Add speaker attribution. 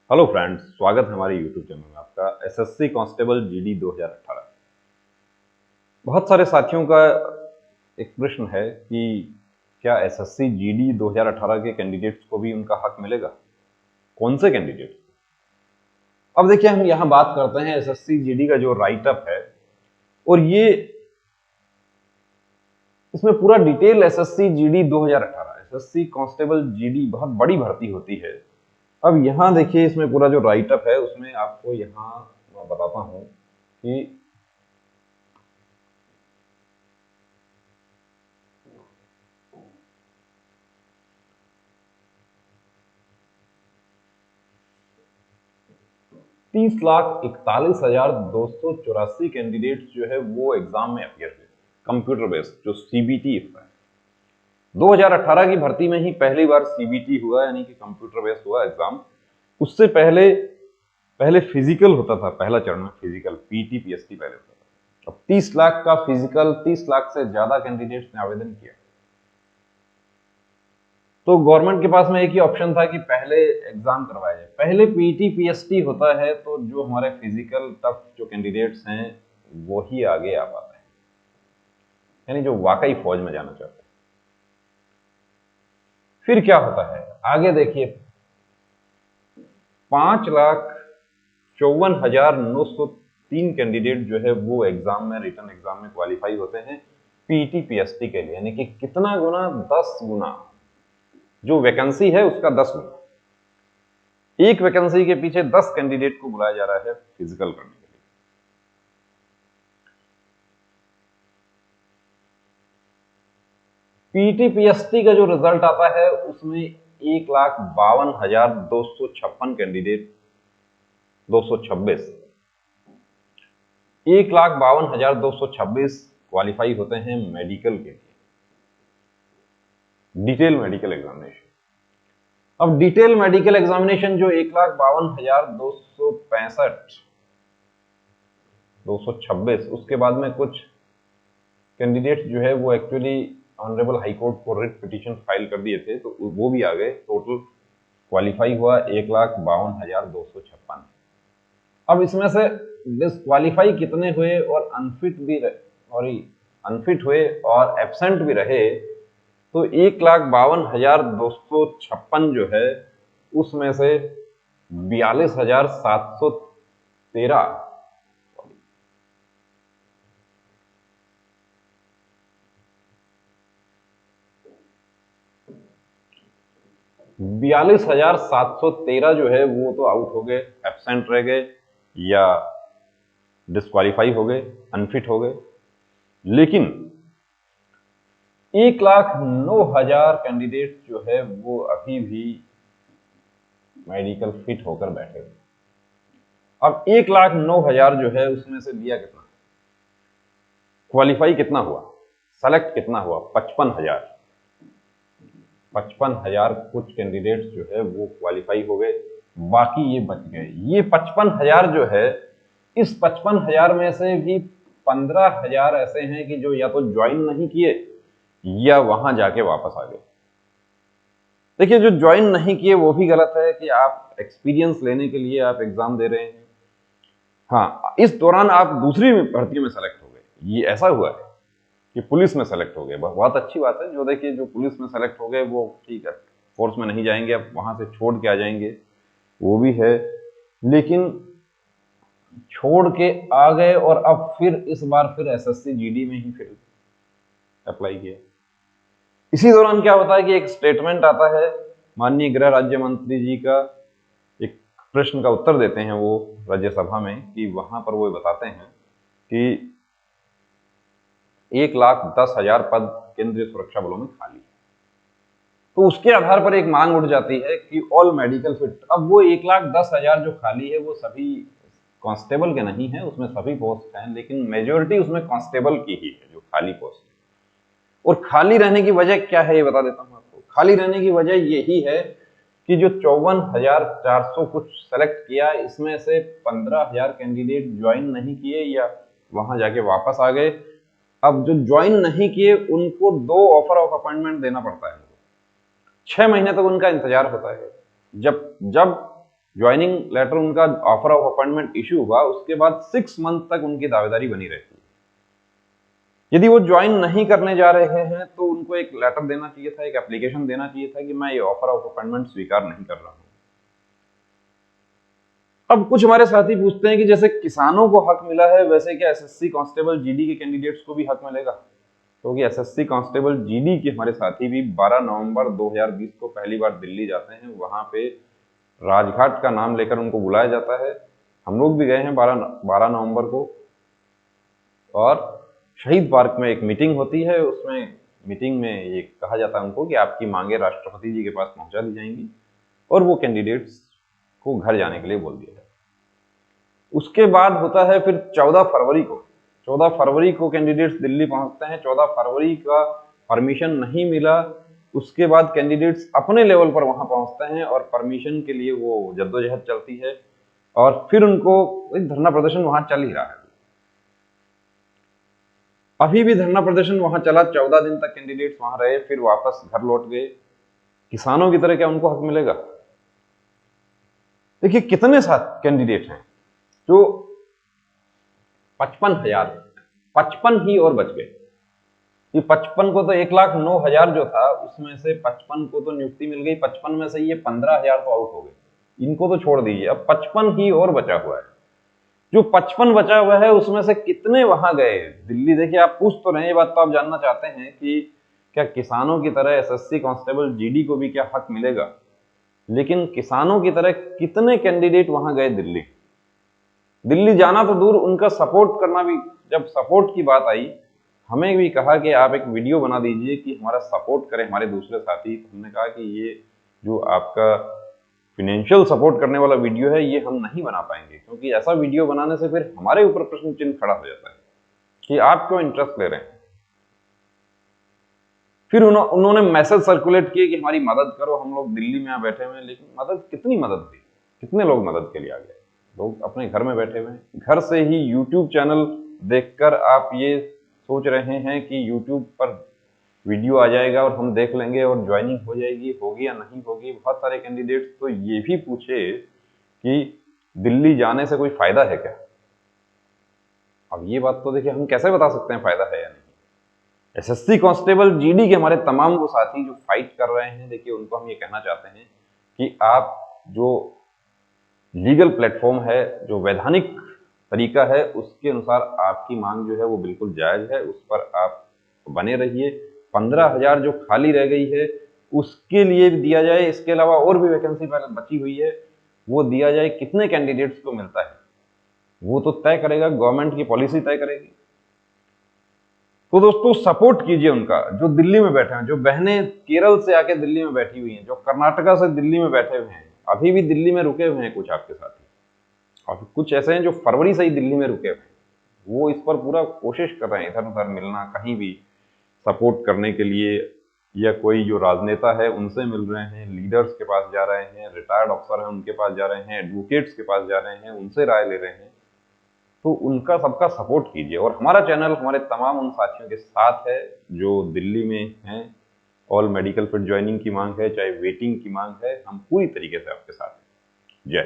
Speaker 1: Hello friends, स्वागत है हमारे यूट्यूब चैनल में आपका। SSC constable GD 2018। बहुत सारे साथियों का एक प्रश्न है कि क्या एसएससी जीडी 2018 के कैंडिडेट्स को भी उनका हक मिलेगा? कौन से कैंडिडेट? अब देखिए, हम यहां बात करते हैं एसएससी जीडी का जो राइट अप है, और ये इसमें पूरा detail SSC GD 2018, SSC constable GD बहुत बड़ी भर्ती होती है। अब यहां देखिए, इसमें पूरा जो राइट अप है उसमें आपको यहां मैं बताता हूं कि 30,41,284 कैंडिडेट्स जो है वो एग्जाम में अपियर हुए, कंप्यूटर बेस्ड जो सीबीटी है। 2018 की भर्ती में ही पहली बार सीबीटी हुआ, यानी कि कंप्यूटर बेस्ड हुआ एग्जाम। उससे पहले पहले फिजिकल होता था, पहला चरण में फिजिकल पीटी पीएसटी पहले होता था। अब 30 लाख का फिजिकल, 30 लाख से ज्यादा कैंडिडेट्स ने आवेदन किया, तो गवर्नमेंट के पास में एक ही ऑप्शन था कि पहले एग्जाम करवाया जाए। पहले पीटी पीएसटी होता है तो जो हमारे फिजिकल टफ जो कैंडिडेट्स हैं वो ही आगे आ पाते हैं, यानी जो वाकई फौज में जाना चाहते हैं। फिर क्या होता है आगे देखिए, 5,54,903 कैंडिडेट जो है वो एग्जाम में, रिटर्न एग्जाम में क्वालिफाई होते हैं पीटी पीएसटी के लिए, यानी कि कितना गुना? 10 गुना। जो वैकेंसी है उसका 10 गुना। एक वैकेंसी के पीछे 10 कैंडिडेट को बुलाया जा रहा है फिजिकल करने के लिए। पीटी पीएसटी का जो रिजल्ट आता है उसमें 1,52,256 कैंडिडेट, 226 1,52,226 क्वालिफाई होते हैं मेडिकल के लिए, डिटेल मेडिकल एग्जामिनेशन। अब डिटेल मेडिकल एग्जामिनेशन जो 1,52,226, उसके बाद में कुछ कैंडिडेट्स जो है वो एक्चुअली ऑनरेबल हाई कोर्ट को रिट पिटीशन फाइल कर दिए थे, तो वो भी आ गए। टोटल क्वालिफाई हुआ 1,52,256। अब इसमें से डिसक्वालीफाई कितने हुए और अनफिट हुए और एब्सेंट भी रहे, तो 1,52,256 जो है उसमें से 42,713 42,713 जो है वो तो आउट हो गए, एब्सेंट रह गए या डिस्क्वालीफाई हो गए, अनफिट हो गए। लेकिन 1,09,000 कैंडिडेट जो है वो अभी भी मेडिकल फिट होकर बैठे हुए। अब 1,09,000 जो है उसमें से लिया कितना, क्वालिफाई कितना हुआ, सेलेक्ट कितना हुआ? 55,000। 55,000 कुछ कैंडिडेट्स जो है वो क्वालिफाई हो गए, बाकी ये बच गए। ये 55,000 जो है, इस 55,000 में से भी 15,000 ऐसे हैं कि जो या तो ज्वाइन नहीं किए या वहां जाके वापस आ गए। देखिए, जो ज्वाइन नहीं किए वो भी गलत है कि आप एक्सपीरियंस लेने के लिए आप एग्जाम दे रहे हैं। हाँ, इस दौरान आप दूसरी भर्ती में सेलेक्ट हो गए, ये ऐसा हुआ है कि पुलिस में सेलेक्ट हो गए, बहुत अच्छी बात है। जो देखिए, जो पुलिस में सेलेक्ट हो गए वो ठीक है, फोर्स में नहीं जाएंगे, अब वहां से छोड़ के आ जाएंगे, वो भी है। लेकिन छोड़ के आ गए और अब फिर इस बार फिर एसएससी जीडी में ही फिर अप्लाई किया। इसी दौरान क्या होता है कि एक स्टेटमेंट आता है माननीय गृह राज्य मंत्री जी का, एक प्रश्न का उत्तर देते हैं वो राज्यसभा में, कि वहां पर वो बताते हैं कि 1,10,000 पद केंद्रीय सुरक्षा बलों में खाली है। तो उसके आधार पर एक मांग उठ जाती है कि ऑल मेडिकल फिट। अब वो 1,10,000 जो खाली है वो सभी कांस्टेबल के नहीं है, उसमें सभी पोस्ट हैं, लेकिन मेजोरिटी उसमें कांस्टेबल की ही है जो खाली पोस्ट है। और खाली रहने की वजह क्या है ये बता देता हूं आपको। खाली रहने की वजह यही है कि जो 54,400 कुछ सेलेक्ट किया, इसमें से 15,000 कैंडिडेट ज्वाइन नहीं किए या वहां जाके वापस आ गए। अब जो ज्वाइन नहीं किए उनको 2 ऑफर ऑफ अपॉइंटमेंट देना पड़ता है, 6 महीने तक उनका इंतजार होता है। जब ज्वाइनिंग लेटर उनका ऑफर ऑफ अपॉइंटमेंट इश्यू हुआ, उसके बाद 6 मंथ तक उनकी दावेदारी बनी रहती है। यदि वो ज्वाइन नहीं करने जा रहे हैं तो उनको एक लेटर देना चाहिए था, एक एप्लीकेशन देना चाहिए था कि मैं ये ऑफर ऑफ अपॉइंटमेंट स्वीकार नहीं कर रहा हूं। अब कुछ हमारे साथी पूछते हैं कि जैसे किसानों को हक मिला है, वैसे क्या एसएससी कांस्टेबल जीडी के कैंडिडेट्स को भी हक मिलेगा? क्योंकि एसएससी कांस्टेबल जीडी के हमारे साथी भी 12 नवंबर 2020 को पहली बार दिल्ली जाते हैं। वहां पे राजघाट का नाम लेकर उनको बुलाया जाता है। हम लोग भी गए हैं 12 नवंबर को, और शहीद पार्क में एक मीटिंग होती है। उसमें मीटिंग में ये कहा जाता है उनको कि आपकी मांगे राष्ट्रपति जी के पास पहुंचा दी जाएंगी, और वो कैंडिडेट्स को घर जाने के लिए बोल दिया जाता है। उसके बाद होता है फिर 14 फरवरी को कैंडिडेट्स दिल्ली पहुंचते हैं। 14 फरवरी का परमिशन नहीं मिला, उसके बाद कैंडिडेट्स अपने लेवल पर वहां पहुंचते हैं और परमिशन के लिए वो जद्दोजहद चलती है, और फिर उनको धरना प्रदर्शन वहां चल ही रहा है। अभी भी धरना प्रदर्शन वहां चला, 14 दिन तक कैंडिडेट्स वहां रहे, फिर वापस घर लौट गए। किसानों की तरह क्या उनको हक मिलेगा? देखिए कितने साथ कैंडिडेट हैं जो 55 ही और बच गए। ये 55 को तो 1,09,000 जो था, उसमें से 55 को तो नियुक्ति मिल गई, 55 में से ये 15,000 तो आउट हो गए। इनको तो छोड़ दीजिए, अब 55 ही और बचा हुआ है। जो 55 बचा हुआ है उसमें से कितने वहां गए दिल्ली? देखिए आप पूछ तो रहे हैं, ये बात तो आप जानना चाहते हैं कि क्या किसानों की तरह एसएससी कांस्टेबल जीडी को भी क्या हक मिलेगा? लेकिन किसानों की तरह कितने कैंडिडेट वहां गए दिल्ली? दिल्ली जाना तो दूर, उनका सपोर्ट करना भी, जब सपोर्ट की बात आई, हमें भी कहा कि आप एक वीडियो बना दीजिए कि हमारा सपोर्ट करें हमारे दूसरे साथी। हमने कहा कि ये जो आपका फाइनेंशियल सपोर्ट करने वाला वीडियो है ये हम नहीं बना पाएंगे, क्योंकि ऐसा वीडियो बनाने से फिर हमारे ऊपर प्रश्न चिन्ह खड़ा हो जाता है कि आप क्यों इंटरेस्ट ले रहे हैं। फिर उन्होंने मैसेज सर्कुलेट किए कि हमारी मदद करो, हम लोग दिल्ली में यहाँ बैठे हुए हैं। लेकिन मदद, कितनी मदद हुई? कितने लोग मदद के लिए आ गए? लोग अपने घर में बैठे हुए हैं। घर से ही यूट्यूब चैनल देखकर आप ये सोच रहे हैं कि यूट्यूब पर वीडियो आ जाएगा और हम देख लेंगे और ज्वाइनिंग हो जाएगी, होगी या नहीं होगी। बहुत सारे कैंडिडेट्स तो ये भी पूछे कि दिल्ली जाने से कोई फायदा है क्या? अब ये बात तो देखिए हम कैसे बता सकते हैं फायदा है या नहीं। एसएससी कांस्टेबल जीडी के हमारे तमाम वो साथी जो फाइट कर रहे हैं, देखिए उनको हम ये कहना चाहते हैं कि आप जो लीगल प्लेटफॉर्म है, जो वैधानिक तरीका है, उसके अनुसार आपकी मांग जो है वो बिल्कुल जायज है, उस पर आप बने रहिए। 15,000 जो खाली रह गई है उसके लिए भी दिया जाए, इसके अलावा और भी वैकेंसी बची हुई है वो दिया जाए। कितने कैंडिडेट्स को मिलता है वो तो तय करेगा, गवर्नमेंट की पॉलिसी तय करेगी। तो दोस्तों सपोर्ट कीजिए उनका, जो दिल्ली में बैठे हैं, जो बहनें केरल से आके दिल्ली में बैठी हुई हैं, जो कर्नाटका से दिल्ली में बैठे हुए हैं, अभी भी दिल्ली में रुके हुए हैं कुछ आपके साथी, और कुछ ऐसे हैं जो फरवरी से ही दिल्ली में रुके हुए हैं। वो इस पर पूरा कोशिश कर रहे हैं इधर उधर मिलना, कहीं भी सपोर्ट करने के लिए, या कोई जो राजनेता है उनसे मिल रहे हैं, लीडर्स के पास जा रहे हैं, रिटायर्ड अफसर हैं उनके पास जा रहे हैं, एडवोकेट्स के पास जा रहे हैं, उनसे राय ले रहे हैं। तो उनका सबका सपोर्ट कीजिए। और हमारा चैनल हमारे तमाम उन साथियों के साथ है जो दिल्ली में हैं। ऑल मेडिकल फिट ज्वाइनिंग की मांग है, चाहे वेटिंग की मांग है, हम पूरी तरीके से आपके साथ हैं। जय